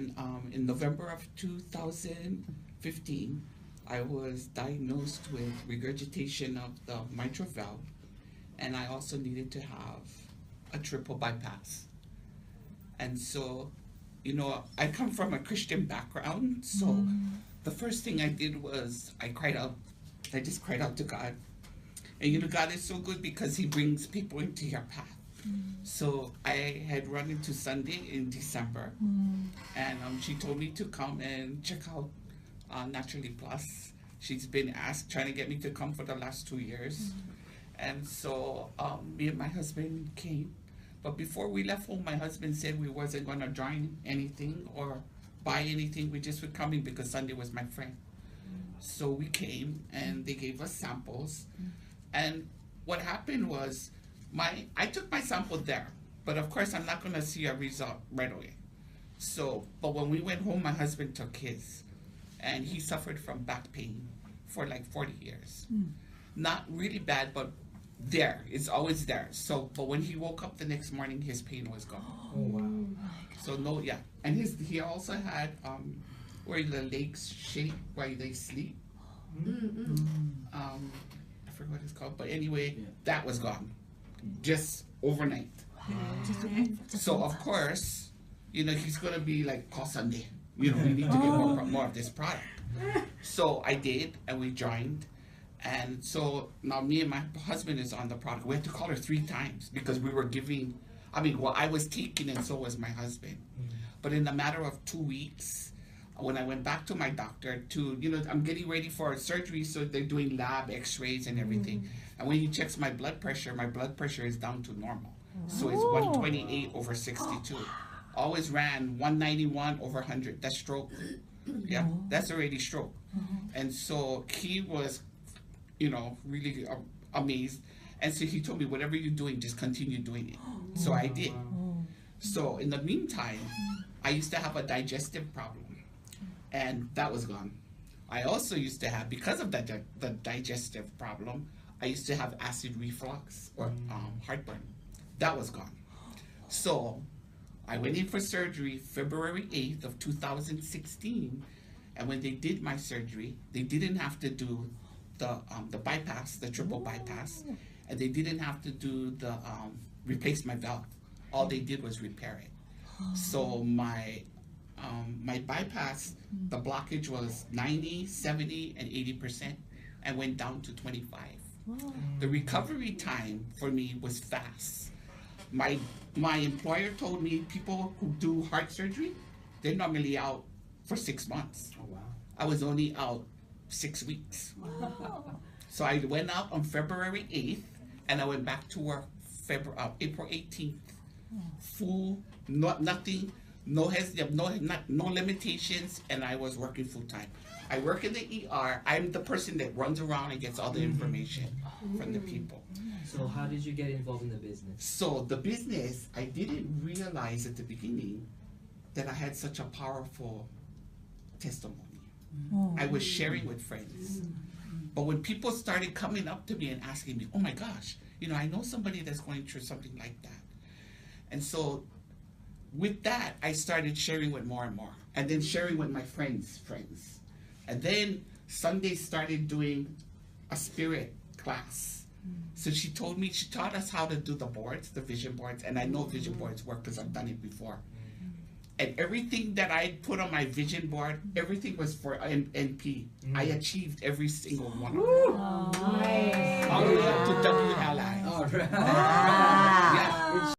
then in November of 2015, I was diagnosed with regurgitation of the mitral valve, and I also needed to have a triple bypass. And so, you know, I come from a Christian background, so the first thing I did was I cried out. I just cried out to God. And you know, God is so good because He brings people into your path. So I had run into Sunday in December, and she told me to come and check out Naturally Plus. She's been trying to get me to come for the last 2 years. And so me and my husband came. But before we left home, my husband said we wasn't going to join anything or buy anything. We just were coming because Sunday was my friend. So we came, and they gave us samples. And what happened was, I took my sample there, but of course I'm not going to see a result right away. So, but when we went home, my husband took his, and he suffered from back pain for like 40 years. Not really bad, but there, it's always there. So, but when he woke up the next morning, his pain was gone. Oh wow! So no, yeah, and he also had where the legs shake while they sleep. I forgot what it's called, but anyway, that was gone. Just overnight. So of course, you know, he's gonna be like, call Sunday. You know, we need to get more of this product. So I did, and we joined, and so now me and my husband is on the product. We had to call her 3 times because we were giving. I mean, well, I was taking, and so was my husband. But in a matter of 2 weeks, when I went back to my doctor to, you know, I'm getting ready for surgery, so they're doing lab X-rays and everything. And when he checks my blood pressure is down to normal. So it's 128/62. Always ran 191/100. That's stroke. Yeah, that's already stroke. And so he was, you know, really amazed. And so he told me, whatever you're doing, just continue doing it. So I did. So in the meantime, I used to have a digestive problem, and that was gone. I also used to have, because of the digestive problem, I used to have acid reflux or heartburn. That was gone. So I went in for surgery February 8th of 2016, and when they did my surgery, they didn't have to do the bypass, the triple bypass, and they didn't have to do the replace my valve. All they did was repair it. So my bypass, the blockage was 90, 70, and 80%, and went down to 25. The recovery time for me was fast. My employer told me people who do heart surgery, they're normally out for 6 months. Oh wow! I was only out 6 weeks. So I went out on February 8th, and I went back to work April 18th. Full, nothing, no limitations, and I was working full time. I work in the ER. I'm the person that runs around and gets all the information from the people. So how did you get involved in the business? So the business, I didn't realize at the beginning that I had such a powerful testimony. I was sharing with friends. But when people started coming up to me and asking me, oh my gosh, you know, I know somebody that's going through something like that. And so with that, I started sharing with more and more, and then sharing with my friends. And then Sunday started doing a spirit class. So she taught us how to do the boards, the vision boards, and I know vision boards work because I've done it before. And everything that I put on my vision board, everything was for NP. I achieved every single one of them. Nice. All the way up to WLI. All right.